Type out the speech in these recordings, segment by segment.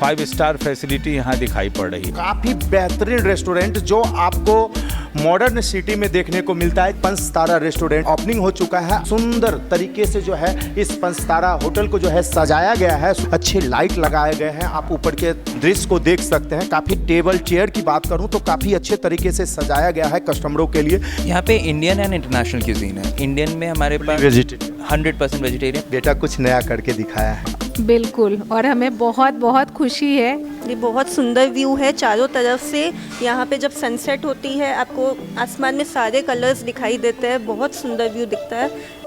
5 star facility यहाँ दिखाई पड़ रही है। काफ़ी बेहतरीन रेस्टोरेंट जो आपको मॉडर्न सिटी में देखने को मिलता है। 5 तारा रेस्टोरेंट ओपनिंग हो चुका है। सुंदर तरीके से जो है इस 5 तारा होटल को जो है सजाया गया है। अच्छे लाइट लगाए गए हैं। आप ऊपर के दृश्य को देख सकते हैं। काफ़ी टेबल चेयर की बात करूं तो काफ़ी अच्छे तरीके से सजाया गया है कस्टमरों के लिए। यहाँ पे इंडियन एंड इंटरनेशनल क्यूजीन है। इंडियन में हमारे पास 100% वेजिटेरियन। बेटा कुछ नया करके दिखाया है। बिल्कुल, और हमें बहुत बहुत खुशी है। ये बहुत सुंदर व्यू है चारों तरफ से। यहाँ पे जब सनसेट होती है आपको आसमान में सारे कलर्स दिखाई देते हैं। बहुत सुंदर व्यू दिखता है।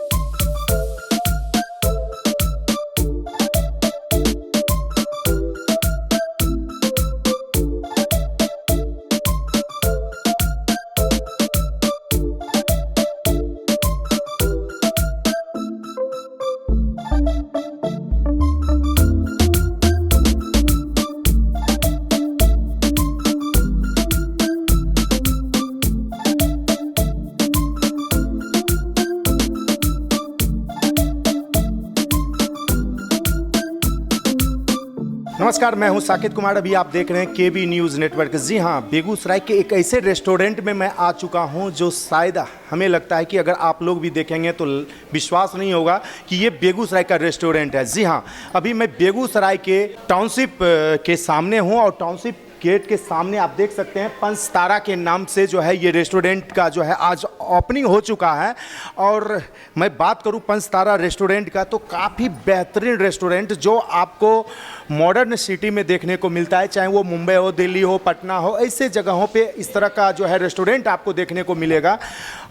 नमस्कार, मैं हूं साकेत कुमार। अभी आप देख रहे हैं केबी न्यूज़ नेटवर्क। जी हां, बेगूसराय के एक ऐसे रेस्टोरेंट में मैं आ चुका हूं जो शायद हमें लगता है कि अगर आप लोग भी देखेंगे तो विश्वास नहीं होगा कि ये बेगूसराय का रेस्टोरेंट है। जी हां, अभी मैं बेगूसराय के टाउनशिप के सामने हूं और टाउनशिप गेट के सामने आप देख सकते हैं 5 तारा के नाम से जो है ये रेस्टोरेंट का जो है आज ओपनिंग हो चुका है। और मैं बात करूं 5 तारा रेस्टोरेंट का तो काफ़ी बेहतरीन रेस्टोरेंट जो आपको मॉडर्न सिटी में देखने को मिलता है। चाहे वो मुंबई हो, दिल्ली हो, पटना हो, ऐसे जगहों पे इस तरह का जो है रेस्टोरेंट आपको देखने को मिलेगा।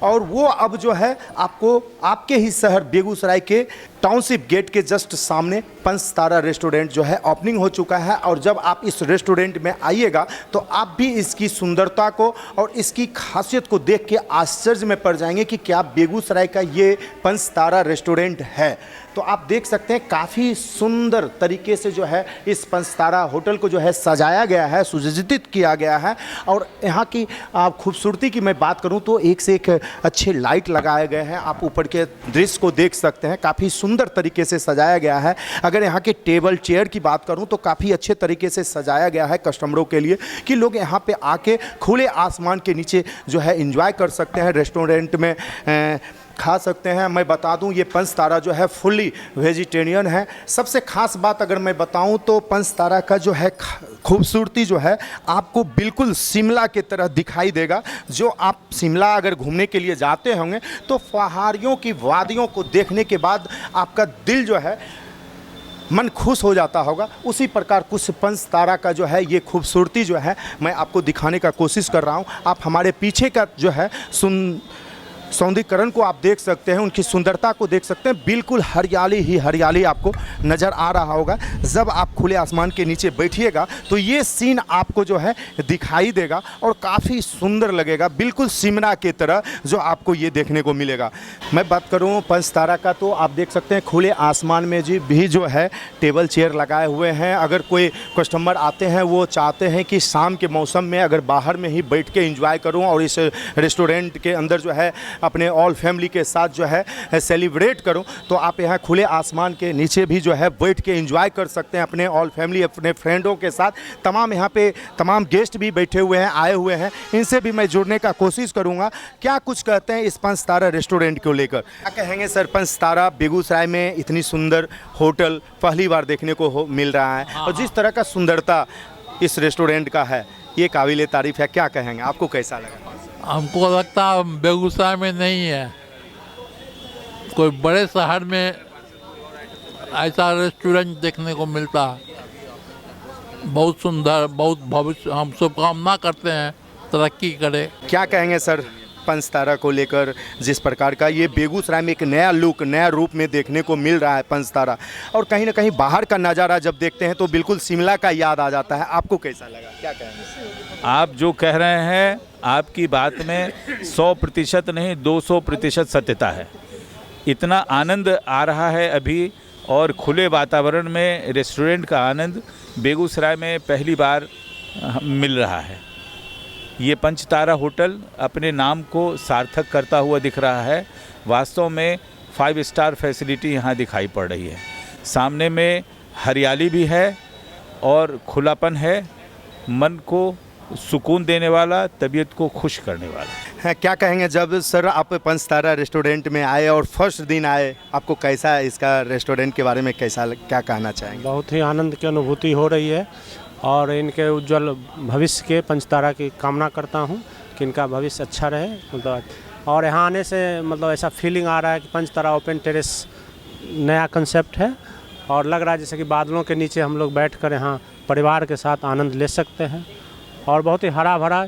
और वो अब जो है आपको आपके ही शहर बेगूसराय के टाउनशिप गेट के जस्ट सामने 5 तारा रेस्टोरेंट जो है ओपनिंग हो चुका है। और जब आप इस रेस्टोरेंट में आइएगा तो आप भी इसकी सुंदरता को और इसकी खासियत को देख के आश्चर्य में पड़ जाएंगे कि क्या बेगूसराय का ये 5 तारा रेस्टोरेंट है। तो आप देख सकते हैं काफ़ी सुंदर तरीके से जो है इस 5 तारा होटल को जो है सजाया गया है, सुसज्जित किया गया है। और यहाँ की खूबसूरती की मैं बात करूँ तो एक से एक अच्छे लाइट लगाए गए हैं। आप ऊपर के दृश्य को देख सकते हैं। काफ़ी सुंदर तरीके से सजाया गया है। अगर यहाँ के टेबल चेयर की बात करूँ तो काफ़ी अच्छे तरीके से सजाया गया है कस्टमरों के लिए कि लोग यहाँ पे आके खुले आसमान के नीचे जो है एंजॉय कर सकते हैं, रेस्टोरेंट में खा सकते हैं। मैं बता दूं ये 5 तारा जो है फुल्ली वेजिटेरियन है। सबसे खास बात अगर मैं बताऊं तो 5 तारा का जो है खूबसूरती जो है आपको बिल्कुल शिमला की तरह दिखाई देगा। जो आप शिमला अगर घूमने के लिए जाते होंगे तो पहाड़ियों की वादियों को देखने के बाद आपका दिल जो है मन खुश हो जाता होगा। उसी प्रकार कुछ 5 तारा का जो है ये खूबसूरती जो है मैं आपको दिखाने का कोशिश कर रहा हूँ। आप हमारे पीछे का जो है सौंदर्यीकरण को आप देख सकते हैं, उनकी सुंदरता को देख सकते हैं। बिल्कुल हरियाली ही हरियाली आपको नज़र आ रहा होगा। जब आप खुले आसमान के नीचे बैठिएगा तो ये सीन आपको जो है दिखाई देगा और काफ़ी सुंदर लगेगा, बिल्कुल शिमला की तरह जो आपको ये देखने को मिलेगा। मैं बात करूँ 5 तारा का तो आप देख सकते हैं खुले आसमान में जी भी जो है टेबल चेयर लगाए हुए हैं। अगर कोई कस्टमर आते हैं वो चाहते हैं कि शाम के मौसम में अगर बाहर में ही बैठ के एंजॉय करूँ और इस रेस्टोरेंट के अंदर जो है अपने ऑल फैमिली के साथ जो है सेलिब्रेट करूं तो आप यहाँ खुले आसमान के नीचे भी जो है बैठ के एंजॉय कर सकते हैं अपने ऑल फैमिली, अपने फ्रेंडों के साथ। तमाम यहाँ पे तमाम गेस्ट भी बैठे हुए हैं, आए हुए हैं, इनसे भी मैं जुड़ने का कोशिश करूँगा। क्या कुछ कहते हैं इस 5 तारा रेस्टोरेंट को लेकर, क्या कहेंगे सर? 5 तारा बेगूसराय में इतनी सुंदर होटल पहली बार देखने को मिल रहा है और जिस तरह का सुंदरता इस रेस्टोरेंट का है ये काबिल तारीफ़ है। क्या कहेंगे, आपको कैसा लगा? हमको लगता है बेगूसराय में नहीं है, कोई बड़े शहर में ऐसा रेस्टोरेंट देखने को मिलता है। बहुत सुंदर, बहुत भविष्य, हम शुभकामना करते हैं तरक्की करे। क्या कहेंगे सर 5 तारा को लेकर, जिस प्रकार का ये बेगूसराय में एक नया लुक, नया रूप में देखने को मिल रहा है 5 तारा, और कहीं ना कहीं बाहर का नज़ारा जब देखते हैं तो बिल्कुल शिमला का याद आ जाता है। आपको कैसा लगा, क्या कहेंगे? आप जो कह रहे हैं आपकी बात में 100% नहीं 200% सत्यता है। इतना आनंद आ रहा है अभी और खुले वातावरण में रेस्टोरेंट का आनंद बेगूसराय में पहली बार मिल रहा है। ये 5 तारा होटल अपने नाम को सार्थक करता हुआ दिख रहा है। वास्तव में 5 स्टार फैसिलिटी यहाँ दिखाई पड़ रही है। सामने में हरियाली भी है और खुलापन है, मन को सुकून देने वाला, तबीयत को खुश करने वाला। हैं, क्या कहेंगे जब सर आप पंचतारा रेस्टोरेंट में आए और फर्स्ट दिन आए, आपको कैसा इसका रेस्टोरेंट के बारे में क्या कहना चाहेंगे? बहुत ही आनंद की अनुभूति हो रही है और इनके उज्जवल भविष्य के पंचतारा की कामना करता हूँ कि इनका भविष्य अच्छा रहे। मतलब और यहाँ आने से मतलब ऐसा फीलिंग आ रहा है कि पंचतारा ओपन टेरेस नया कंसेप्ट है और लग रहा है जैसे कि बादलों के नीचे हम लोग बैठकर यहाँ परिवार के साथ आनंद ले सकते हैं और बहुत ही हरा भरा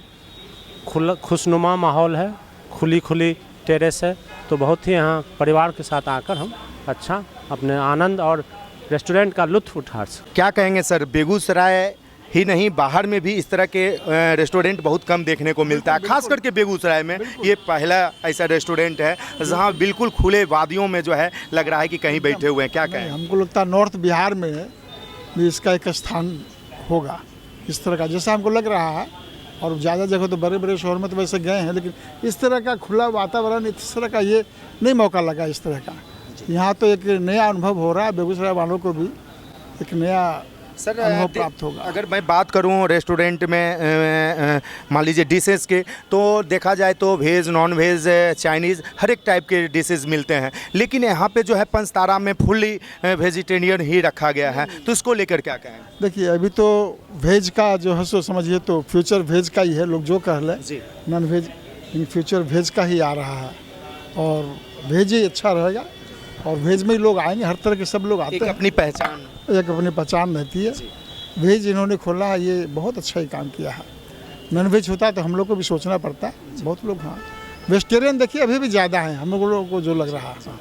खुशनुमा माहौल है, खुली टेरेस है, तो बहुत ही यहाँ परिवार के साथ आकर हम अच्छा अपने आनंद और रेस्टोरेंट का लुत्फ़ उठा सकते। क्या कहेंगे सर, बेगूसराय ही नहीं बाहर में भी इस तरह के रेस्टोरेंट बहुत कम देखने को मिलता है, खास करके बेगूसराय में ये पहला ऐसा रेस्टोरेंट है जहाँ बिल्कुल खुले वादियों में जो है लग रहा है कि कहीं बैठे हुए हैं। क्या कहें? हमको लगता है नॉर्थ बिहार में भी इसका एक स्थान होगा इस तरह का, जैसा हमको लग रहा है। और ज़्यादा जगह तो बड़े बड़े शहर में तो वैसे गए हैं, लेकिन इस तरह का खुला वातावरण, इस तरह का ये नहीं मौका लगा इस तरह का। यहाँ तो एक नया अनुभव हो रहा है, बेगूसराय वालों को भी एक नया सर अनुभव प्राप्त होगा। अगर मैं बात करूं रेस्टोरेंट में मान लीजिए डिशेस के, तो देखा जाए तो वेज, नॉन वेज, चाइनीज़ हर एक टाइप के डिशेस मिलते हैं, लेकिन यहाँ पे जो है पंचतारा में फुल्ली वेजिटेरियन ही रखा गया है, तो इसको लेकर क्या कहें? देखिए अभी तो वेज का जो है सो समझिए तो फ्यूचर वेज का ही है, लोग जो कह लें जी, non veg in future veg का ही आ रहा है और वेज ही अच्छा रहेगा और वेज में ही लोग आएंगे, हर तरह के सब लोग आते हैं, अपनी पहचान, एक अपनी पहचान रहती है। वेज इन्होंने खोला है, ये बहुत अच्छा ही काम किया है। नॉन वेज होता तो हम लोग को भी सोचना पड़ता है, बहुत लोग हाँ वेजिटेरियन देखिए अभी भी ज़्यादा हैं हम लोगों को जो लग रहा है,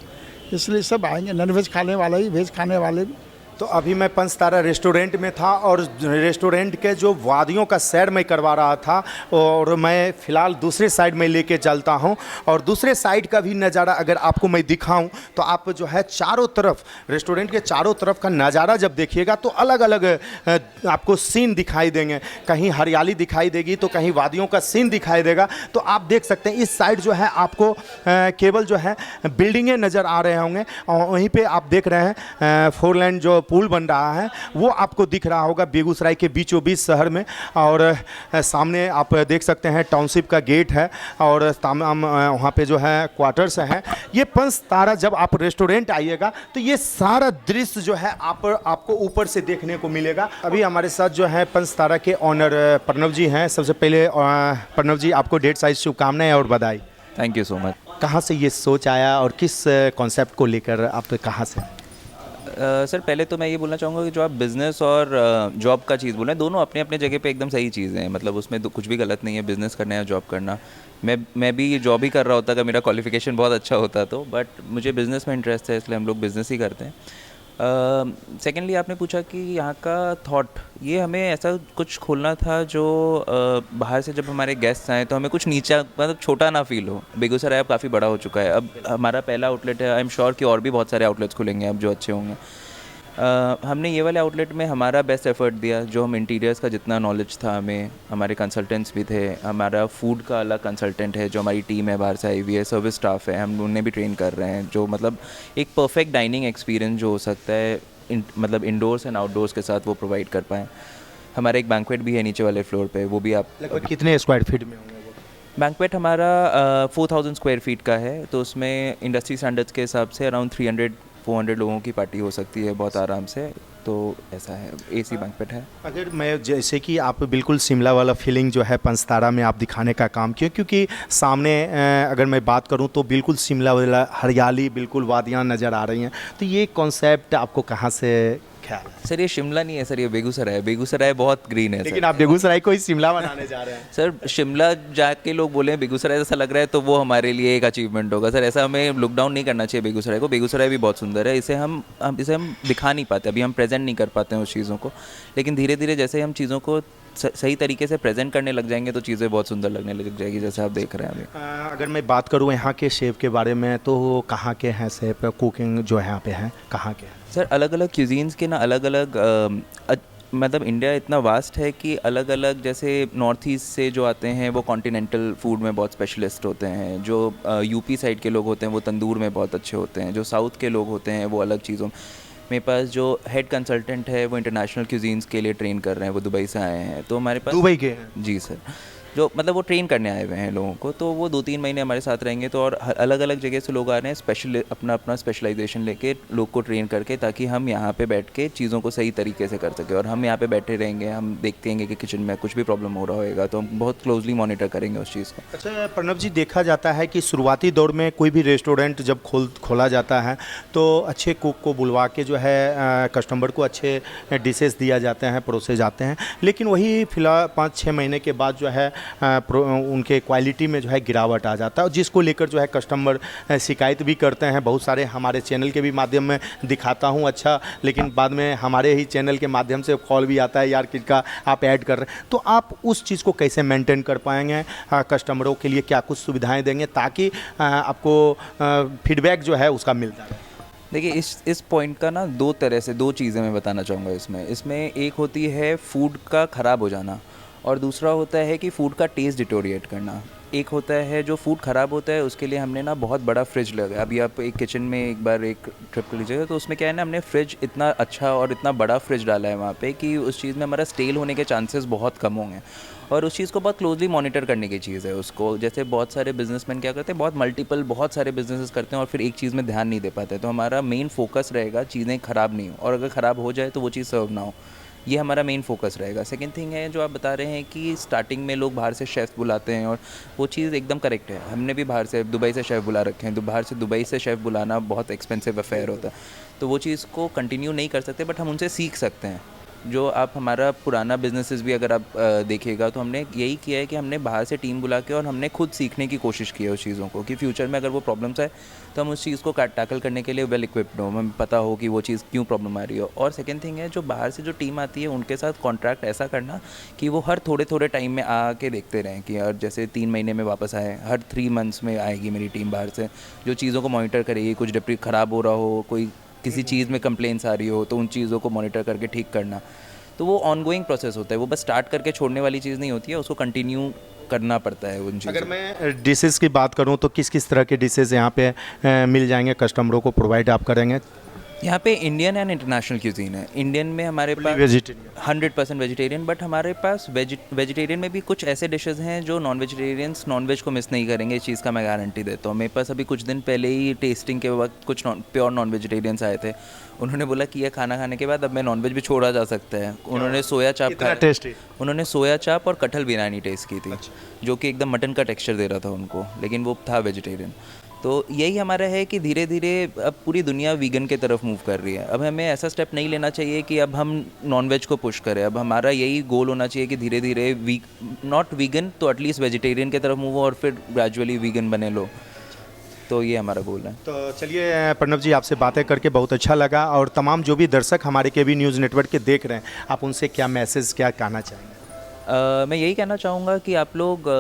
इसलिए सब आएंगे, नॉन वेज खाने वाले ही, वेज खाने वाले भी। तो अभी मैं पंचतारा रेस्टोरेंट में था और रेस्टोरेंट के जो वादियों का सैर मैं करवा रहा था, और मैं फ़िलहाल दूसरे साइड में लेके चलता हूं और दूसरे साइड का भी नज़ारा अगर आपको मैं दिखाऊं तो आप जो है चारों तरफ, रेस्टोरेंट के चारों तरफ का नज़ारा जब देखिएगा तो अलग अलग आपको सीन दिखाई देंगे, कहीं हरियाली दिखाई देगी तो कहीं वादियों का सीन दिखाई देगा। तो आप देख सकते हैं इस साइड जो है आपको केवल जो है बिल्डिंगें नज़र आ रहे होंगे और वहीं पर आप देख रहे हैं 4 लेन जो पुल बन रहा है वो आपको दिख रहा होगा बेगूसराय के बीचों बीच शहर में। और सामने आप देख सकते हैं टाउनशिप का गेट है और वहाँ पे जो है क्वार्टर्स हैं। ये पंचतारा जब आप रेस्टोरेंट आइएगा तो ये सारा दृश्य जो है आपको ऊपर से देखने को मिलेगा। अभी हमारे साथ जो है पंचतारा के ऑनर प्रणव जी हैं। सबसे पहले प्रणव जी, आपको ढेर सारी शुभकामनाएं और बधाई। Thank you so much. कहाँ से ये सोच आया और किस कॉन्सेप्ट को लेकर आप कहाँ से? सर पहले तो मैं ये बोलना चाहूँगा कि जो आप बिज़नेस और जॉब का चीज़ बोल रहे हैं, दोनों अपने अपने जगह पे एकदम सही चीज़ें हैं, मतलब उसमें तो कुछ भी गलत नहीं है बिज़नेस करना या जॉब करना। मैं भी जॉब ही कर रहा होता अगर मेरा क्वालिफिकेशन बहुत अच्छा होता तो, बट मुझे बिज़नेस में इंटरेस्ट है इसलिए हम लोग बिज़नेस ही करते हैं। सेकेंडली आपने पूछा कि यहाँ का थॉट, ये हमें ऐसा कुछ खोलना था जो बाहर से जब हमारे गेस्ट आए तो हमें कुछ नीचा, मतलब छोटा ना फील हो। बेगूसराय अब काफ़ी बड़ा हो चुका है, अब हमारा पहला आउटलेट है, आई एम श्योर कि और भी बहुत सारे आउटलेट्स खुलेंगे अब जो अच्छे होंगे। हमने ये वाले आउटलेट में हमारा बेस्ट एफर्ट दिया, जो हम इंटीरियर्स का जितना नॉलेज था हमें, हमारे कंसल्टेंट्स भी थे, हमारा फूड का अलग कंसल्टेंट है जो हमारी टीम है बाहर से आई हुई है, सर्विस स्टाफ है, हम उन्हें भी ट्रेन कर रहे हैं, जो मतलब एक परफेक्ट डाइनिंग एक्सपीरियंस जो हो सकता है मतलब इंडोर्स एंड आउटडोर्स के साथ वो प्रोवाइड कर पाएँ। हमारा एक बैंक्वेट भी है नीचे वाले फ्लोर पे, वो भी आप लगभग कितने स्क्वायर फीट में होंगे वो? बैंक्वेट हमारा 4000 स्क्वायर फीट का है, तो उसमें इंडस्ट्री स्टैंडर्ड्स के हिसाब से अराउंड 300-400 लोगों की पार्टी हो सकती है बहुत आराम से, तो ऐसा है, एसी बैंक्वेट है। अगर मैं जैसे कि आप बिल्कुल शिमला वाला फीलिंग जो है पंचतारा में आप दिखाने का काम किया, क्योंकि सामने अगर मैं बात करूं तो बिल्कुल शिमला वाला हरियाली, बिल्कुल वादियां नज़र आ रही हैं, तो ये कॉन्सेप्ट आपको कहाँ से ख्याल है? सर ये शिमला नहीं है सर, ये बेगूसराय है। बेगूसराय बहुत ग्रीन है लेकिन आप बेगूसराय को ही शिमला बनाने जा रहे हैं। सर शिमला जाके लोग बोले बेगूसराय जैसा लग रहा है तो वो हमारे लिए एक अचीवमेंट होगा सर। ऐसा हमें लुक डाउन नहीं करना चाहिए बेगूसराय को, बेगूसराय भी बहुत सुंदर है, इसे हम दिखा नहीं पाते, अभी हम प्रेजेंट नहीं कर पाते हैं उस चीज़ों को, लेकिन धीरे धीरे जैसे हम चीज़ों को सही तरीके से प्रेजेंट करने लग जाएंगे तो चीज़ें बहुत सुंदर लगने लग जाएगी, जैसे आप देख रहे हैं अभी। अगर मैं बात करूं यहाँ के शेफ़ के बारे में तो कहाँ के हैं शेफ़, कुकिंग जो यहाँ पे हैं कहाँ के हैं? सर अलग अलग क्यूजीन्स के ना अलग अलग मतलब इंडिया इतना वास्ट है कि अलग अलग, जैसे नॉर्थ ईस्ट से जो आते हैं वो कॉन्टिनेंटल फूड में बहुत स्पेशलिस्ट होते हैं, जो यूपी साइड के लोग होते हैं वो तंदूर में बहुत अच्छे होते हैं, जो साउथ के लोग होते हैं वो अलग चीज़ों। मेरे पास जो हेड कंसल्टेंट है वो इंटरनेशनल क्यूजीन्स के लिए ट्रेन कर रहे हैं, वो दुबई से आए हैं। तो हमारे पास दुबई के हैं? जी सर, जो मतलब वो ट्रेन करने आए हुए हैं लोगों को, तो वो 2-3 महीने हमारे साथ रहेंगे। तो और अलग अलग जगह से लोग आ रहे हैं स्पेशल अपना स्पेशलाइजेशन लेके लोग को ट्रेन करके, ताकि हम यहाँ पे बैठ के चीज़ों को सही तरीके से कर सकें। और हम यहाँ पे बैठे रहेंगे, हम देखते हैं कि किचन में कुछ भी प्रॉब्लम हो रहा होगा तो हम बहुत क्लोजली मॉनिटर करेंगे उस चीज़ को। अच्छा प्रणव जी, देखा जाता है कि शुरुआती दौर में कोई भी रेस्टोरेंट जब खोला जाता है तो अच्छे कुक को बुलवा के जो है कस्टमर को अच्छे डिशेस दिया जाते हैं, परोसे जाते हैं। लेकिन वही फिलहाल 5-6 महीने के बाद जो है उनके क्वालिटी में जो है गिरावट आ जाता है, और जिसको लेकर जो है कस्टमर शिकायत भी करते हैं। बहुत सारे हमारे चैनल के भी माध्यम में दिखाता हूँ अच्छा, लेकिन बाद में हमारे ही चैनल के माध्यम से कॉल भी आता है, यार किनका आप ऐड कर रहे हैं। तो आप उस चीज़ को कैसे मेंटेन कर पाएंगे? कस्टमरों के लिए क्या कुछ सुविधाएं देंगे ताकि आपको फीडबैक जो है उसका मिल जाए? देखिए, इस पॉइंट का ना दो चीज़ें मैं बताना चाहूँगा इसमें एक होती है फूड का ख़राब हो जाना, और दूसरा होता है कि फ़ूड का टेस्ट डिटोरिएट करना। एक होता है जो फूड ख़राब होता है उसके लिए हमने ना बहुत बड़ा फ्रिज लगाया। अभी आप एक किचन में एक बार एक ट्रिप कर लीजिएगा तो उसमें क्या है ना, हमने फ्रिज इतना अच्छा और इतना बड़ा फ्रिज डाला है वहाँ पे कि उस चीज़ में हमारा स्टेल होने के चांसेस बहुत कम होंगे। और उस चीज़ को बहुत क्लोजली मॉनिटर करने की चीज़ है उसको। जैसे बहुत सारे बिजनेसमैन क्या करते हैं, बहुत सारे बिजनेसेस करते हैं और फिर एक चीज़ में ध्यान नहीं दे पाते। तो हमारा मेन फोकस रहेगा चीज़ें ख़राब नहीं हो, और अगर ख़राब हो जाए तो वो चीज़ सर्व ना हो, ये हमारा मेन फोकस रहेगा। सेकंड थिंग है जो आप बता रहे हैं कि स्टार्टिंग में लोग बाहर से शेफ़ बुलाते हैं, और वो चीज़ एकदम करेक्ट है। हमने भी बाहर से दुबई से शेफ़ बुला रखे हैं, तो बाहर से दुबई से शेफ़ बुलाना बहुत एक्सपेंसिव अफेयर होता है, तो वो चीज़ को कंटिन्यू नहीं कर सकते, बट हम उनसे सीख सकते हैं। जो आप हमारा पुराना बिजनेसेस भी अगर आप देखिएगा तो हमने यही किया है कि हमने बाहर से टीम बुला के और हमने खुद सीखने की कोशिश की है उस चीज़ों को, कि फ्यूचर में अगर वो प्रॉब्लम्स आए तो हम उस चीज़ को टैकल करने के लिए वेल इक्विप्ड हो, हमें पता हो कि वो चीज़ क्यों प्रॉब्लम आ रही हो। और सेकंड थिंग है जो बाहर से जो टीम आती है उनके साथ कॉन्ट्रैक्ट ऐसा करना कि वो हर थोड़े टाइम में आके देखते रहें कि यार जैसे 3 महीने में वापस आए, हर 3 मंथ्स में आएगी मेरी टीम बाहर से, जो चीज़ों को मॉनिटर करेगी। कुछ डिप्री ख़राब हो रहा हो, कोई किसी चीज़ में कंप्लेंट्स आ रही हो तो उन चीज़ों को मॉनिटर करके ठीक करना। तो वो ऑनगोइंग प्रोसेस होता है, वो बस स्टार्ट करके छोड़ने वाली चीज़ नहीं होती है, उसको कंटिन्यू करना पड़ता है उन चीज़ों। अगर मैं डिशेस की बात करूं तो किस किस तरह के डिशेस यहाँ पे मिल जाएंगे, कस्टमरों को प्रोवाइड आप करेंगे? यहाँ पे इंडियन एंड इंटरनेशनल क्यूजीन है। इंडियन में हमारे पास वेजिटेरियन 100% वेजिटेरियन, बट हमारे पास वेजिटेरियन में भी कुछ ऐसे डिशेस हैं जो नॉन वेजिटेरियंस नॉनवेज को मिस नहीं करेंगे, इस चीज़ का मैं गारंटी देता हूँ। मेरे पास अभी कुछ दिन पहले ही टेस्टिंग के वक्त कुछ प्योर नॉन वेजिटेरियंस आए थे, उन्होंने बोला कि यह खाना खाने के बाद अब मैं नॉनवेज भी छोड़ा जा सकता है। उन्होंने सोया चाप टेस्टी, उन्होंने सोया चाप और कटहल बिरयानी टेस्ट की थी, जो कि एकदम मटन का टेक्सचर दे रहा था उनको, लेकिन वो था वेजिटेरियन। तो यही हमारा है कि धीरे धीरे अब पूरी दुनिया वीगन की तरफ मूव कर रही है। अब हमें ऐसा स्टेप नहीं लेना चाहिए कि अब हम नॉनवेज को पुश करें। अब हमारा यही गोल होना चाहिए कि धीरे धीरे नॉट वीगन तो एटलीस्ट वेजिटेरियन की तरफ मूव हो और फिर ग्रेजुअली वीगन बने लो। तो ये हमारा गोल है। तो चलिए प्रणव जी, आपसे बातें करके बहुत अच्छा लगा, और तमाम जो भी दर्शक हमारे केबी न्यूज़ नेटवर्क के देख रहे हैं, आप उनसे क्या मैसेज, क्या कहना चाहेंगे? मैं यही कहना चाहूँगा कि आप लोग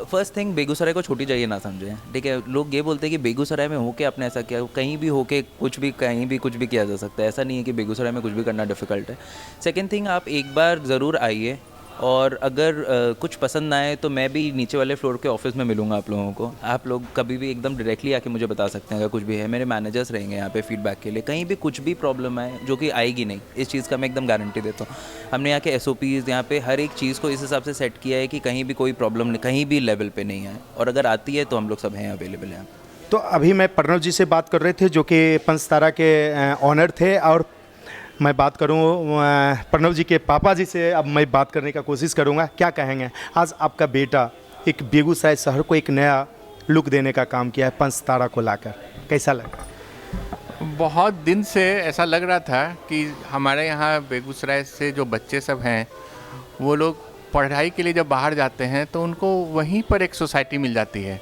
फर्स्ट थिंग बेगूसराय को छोटी जगह ना समझें, ठीक है। लोग ये बोलते हैं कि बेगूसराय में होके आपने ऐसा किया, कहीं भी होके कहीं भी कुछ भी किया जा सकता है। ऐसा नहीं है कि बेगूसराय में कुछ भी करना डिफ़िकल्ट है। सेकंड थिंग, आप एक बार ज़रूर आइए, और अगर कुछ पसंद ना आए तो मैं भी नीचे वाले फ्लोर के ऑफिस में मिलूंगा आप लोगों को। आप लोग कभी भी एकदम डायरेक्टली आके मुझे बता सकते हैं अगर कुछ भी है। मेरे मैनेजर्स रहेंगे यहाँ पे फीडबैक के लिए। कहीं भी कुछ भी प्रॉब्लम आए, जो कि आएगी नहीं, इस चीज़ का मैं एकदम गारंटी देता हूँ। हमने यहाँ के SOPs यहाँ पे हर एक चीज़ को इस हिसाब से सेट किया है कि कहीं भी कोई प्रॉब्लम कहीं भी लेवल पर नहीं आए, और अगर आती है तो हम लोग सब हैं, अवेलेबल हैं। तो अभी मैं प्रणव जी से बात कर रहे थे जो कि पंचतारा के ऑनर थे, और मैं बात करूं प्रणव जी के पापा जी से अब मैं बात करने का कोशिश करूंगा। क्या कहेंगे, आज आपका बेटा एक बेगूसराय शहर को एक नया लुक देने का काम किया है पंचतारा को लाकर, कैसा लगा? बहुत दिन से ऐसा लग रहा था कि हमारे यहाँ बेगूसराय से जो बच्चे सब हैं वो लोग पढ़ाई के लिए जब बाहर जाते हैं तो उनको वहीं पर एक सोसाइटी मिल जाती है,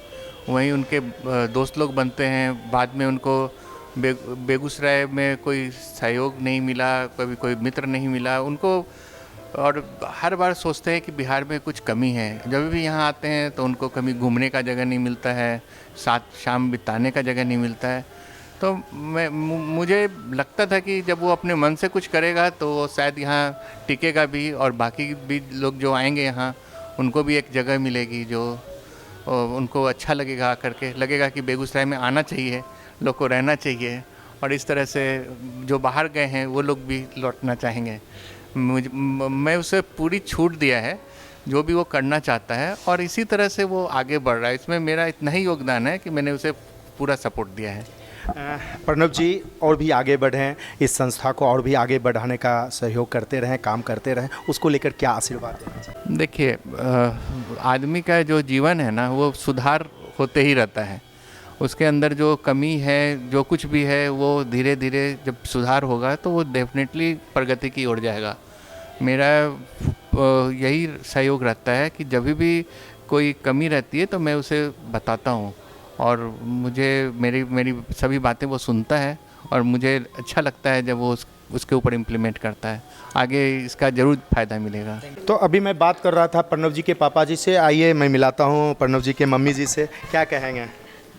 वहीं उनके दोस्त लोग बनते हैं। बाद में उनको बेगूसराय में कोई सहयोग नहीं मिला, कभी कोई मित्र नहीं मिला उनको, और हर बार सोचते हैं कि बिहार में कुछ कमी है। जब भी यहाँ आते हैं तो उनको कभी घूमने का जगह नहीं मिलता है, साथ शाम बिताने का जगह नहीं मिलता है। तो मुझे लगता था कि जब वो अपने मन से कुछ करेगा तो वो शायद यहाँ टिकेगा भी, और बाकी भी लोग जो आएंगे यहाँ उनको भी एक जगह मिलेगी जो उनको अच्छा लगेगा, करके लगेगा कि बेगूसराय में आना चाहिए, लोग को रहना चाहिए और इस तरह से जो बाहर गए हैं वो लोग भी लौटना चाहेंगे। मैं उसे पूरी छूट दिया है जो भी वो करना चाहता है, और इसी तरह से वो आगे बढ़ रहा है। इसमें मेरा इतना ही योगदान है कि मैंने उसे पूरा सपोर्ट दिया है। प्रणव जी और भी आगे बढ़ें, इस संस्था को और भी आगे बढ़ाने का सहयोग करते रहें, काम करते रहें, उसको लेकर क्या आशीर्वाद देना चाहिए? देखिए, आदमी का जो जीवन है ना, वो सुधार होते ही रहता है। उसके अंदर जो कमी है, जो कुछ भी है, वो धीरे धीरे जब सुधार होगा तो वो डेफिनेटली प्रगति की ओर जाएगा। मेरा यही सहयोग रहता है कि जब भी कोई कमी रहती है तो मैं उसे बताता हूँ, और मुझे मेरी सभी बातें वो सुनता है, और मुझे अच्छा लगता है जब वो उसके ऊपर इम्प्लीमेंट करता है। आगे इसका ज़रूर फ़ायदा मिलेगा। तो अभी मैं बात कर रहा था प्रणव जी के पापा जी से, आइए मैं मिलाता हूँ प्रणव जी के मम्मी जी से। क्या कहेंगे?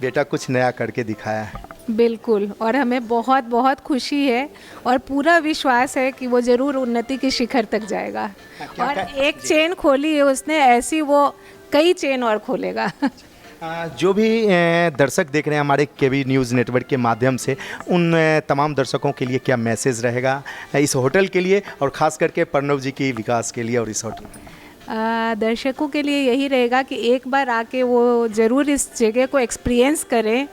बेटा कुछ नया करके दिखाया है। बिल्कुल, और हमें बहुत बहुत खुशी है और पूरा विश्वास है कि वो ज़रूर उन्नति के शिखर तक जाएगा। और एक चेन खोली है उसने, ऐसी वो कई चेन और खोलेगा। जो भी दर्शक देख रहे हैं हमारे केबी न्यूज़ नेटवर्क के माध्यम से, उन तमाम दर्शकों के लिए क्या मैसेज रहेगा इस होटल के लिए, और ख़ास करके प्रणव जी की विकास के लिए और इस होटल के? दर्शकों के लिए यही रहेगा कि एक बार आके वो ज़रूर इस जगह को एक्सपीरियंस करें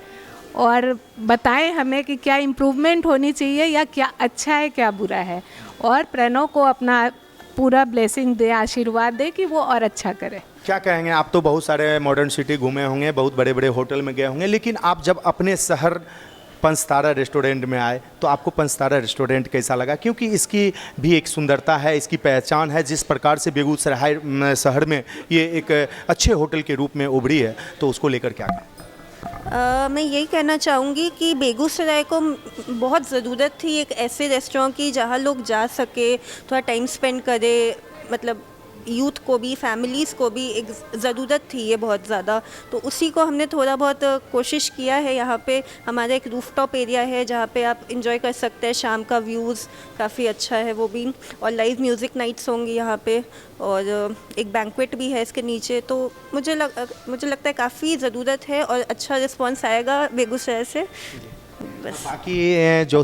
और बताएं हमें कि क्या इम्प्रूवमेंट होनी चाहिए, या क्या अच्छा है क्या बुरा है, और प्रणव को अपना पूरा ब्लेसिंग दे, आशीर्वाद दे कि वो और अच्छा करे। क्या कहेंगे? आप तो बहुत सारे मॉडर्न सिटी घूमे होंगे, बहुत बड़े बड़े होटल में गए होंगे, लेकिन आप जब अपने शहर पंचतारा रेस्टोरेंट में आए तो आपको पंचतारा रेस्टोरेंट कैसा लगा? क्योंकि इसकी भी एक सुंदरता है, इसकी पहचान है, जिस प्रकार से बेगूसराय शहर में ये एक अच्छे होटल के रूप में उभरी है, तो उसको लेकर क्या कहें? मैं यही कहना चाहूँगी कि बेगूसराय को बहुत ज़रूरत थी एक ऐसे रेस्टोरेंट की जहाँ लोग जा सके, थोड़ा टाइम स्पेंड करे, मतलब यूथ को भी, फैमिलीज़ को भी एक ज़रूरत थी ये बहुत ज़्यादा। तो उसी को हमने थोड़ा बहुत कोशिश किया है। यहाँ पे हमारा एक रूफटॉप एरिया है जहाँ पे आप इंजॉय कर सकते हैं, शाम का व्यूज़ काफ़ी अच्छा है वो भी, और लाइव म्यूज़िक नाइट्स होंगी यहाँ पे, और एक बैंक्वेट भी है इसके नीचे। तो मुझे लगता है काफ़ी ज़रूरत है और अच्छा रिस्पॉन्स आएगा बेगूसराय से। बाकी जो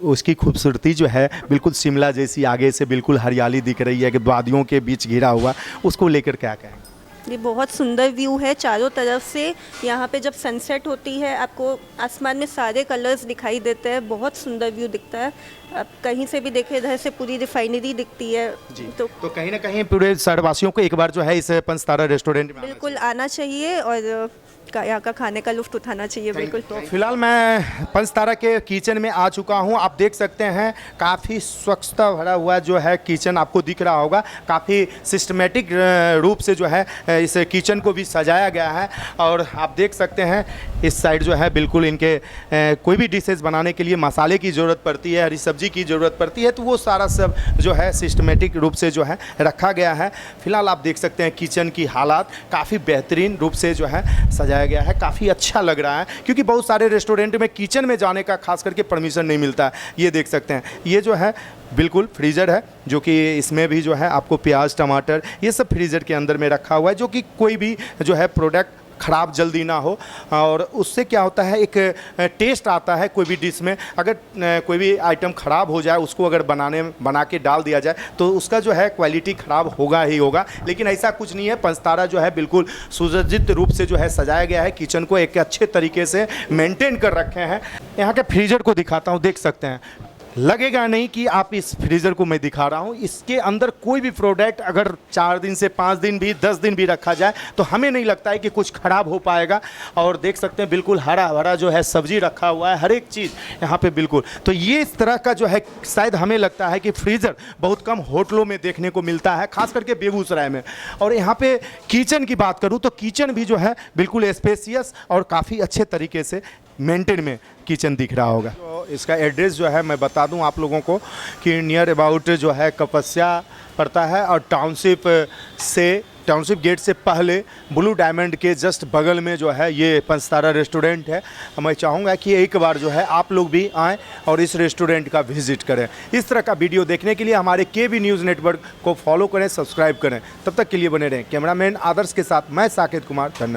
उसकी खूबसूरती जो है बिल्कुल शिमला जैसी, आगे से बिल्कुल हरियाली दिख रही है कि वादियों के बीच घिरा हुआ, उसको लेकर क्या कहेंगे? ये बहुत सुंदर व्यू है चारों तरफ से। यहाँ पे जब सनसेट होती है आपको आसमान में सारे कलर्स दिखाई देते हैं, बहुत सुंदर व्यू दिखता है। आप कहीं से भी देखें, इधर से पूरी रिफाइनरी दिखती है। तो कहीं ना कहीं पूरे शहरवासियों को एक बार जो है इस पंचतारा रेस्टोरेंट में बिल्कुल आना चाहिए और यहाँ का खाने का लुत्फ उठाना चाहिए। बिल्कुल। तो फिलहाल मैं पंचतारा के किचन में आ चुका हूँ। आप देख सकते हैं काफ़ी स्वच्छता भरा हुआ जो है किचन आपको दिख रहा होगा। काफ़ी सिस्टमेटिक रूप से जो है इस किचन को भी सजाया गया है, और आप देख सकते हैं इस साइड जो है बिल्कुल इनके कोई भी डिशेस बनाने के लिए मसाले की ज़रूरत पड़ती है, हरी सब्जी की ज़रूरत पड़ती है, तो वो सारा सब जो है सिस्टमेटिक रूप से जो है रखा गया है। फिलहाल आप देख सकते हैं किचन की हालात काफ़ी बेहतरीन रूप से जो है सजाया गया है, काफ़ी अच्छा लग रहा है, क्योंकि बहुत सारे रेस्टोरेंट में किचन में जाने का खास करके परमिशन नहीं मिलता है। ये देख सकते हैं, ये जो है बिल्कुल फ्रीज़र है, जो कि इसमें भी जो है आपको प्याज, टमाटर, ये सब फ्रीज़र के अंदर में रखा हुआ है, जो कि कोई भी जो है प्रोडक्ट ख़राब जल्दी ना हो। और उससे क्या होता है, एक टेस्ट आता है कोई भी डिश में। अगर कोई भी आइटम ख़राब हो जाए, उसको अगर बना के डाल दिया जाए तो उसका जो है क्वालिटी ख़राब होगा ही होगा, लेकिन ऐसा कुछ नहीं है। पंचतारा जो है बिल्कुल सुसज्जित रूप से जो है सजाया गया है, किचन को एक अच्छे तरीके से मेंटेन कर रखे हैं। यहाँ के फ्रीज़र को दिखाता हूँ, देख सकते हैं, लगेगा नहीं कि आप इस फ्रीज़र को मैं दिखा रहा हूँ। इसके अंदर कोई भी प्रोडक्ट अगर 4 दिन से 5 दिन भी 10 दिन भी रखा जाए तो हमें नहीं लगता है कि कुछ ख़राब हो पाएगा। और देख सकते हैं बिल्कुल हरा भरा जो है सब्जी रखा हुआ है, हर एक चीज़ यहाँ पे बिल्कुल। तो ये इस तरह का जो है शायद हमें लगता है कि फ्रीज़र बहुत कम होटलों में देखने को मिलता है, खास करके बेगूसराय में। और यहाँ पे किचन की बात करूँ तो किचन भी जो है बिल्कुल स्पेसियस और काफ़ी अच्छे तरीके से मेंटेन में किचन दिख रहा होगा। तो इसका एड्रेस जो है मैं बता दूं आप लोगों को कि नियर अबाउट जो है कपस्या पड़ता है, और टाउनशिप गेट से पहले ब्लू डायमंड के जस्ट बगल में जो है ये पंचतारा रेस्टोरेंट है। मैं चाहूँगा कि एक बार जो है आप लोग भी आएँ और इस रेस्टोरेंट का विजिट करें। इस तरह का वीडियो देखने के लिए हमारे केबी न्यूज़ नेटवर्क को फॉलो करें, सब्सक्राइब करें। तब तक के लिए बने रहें। कैमरामैन आदर्श के साथ मैं साकेत कुमार, धन्यवाद।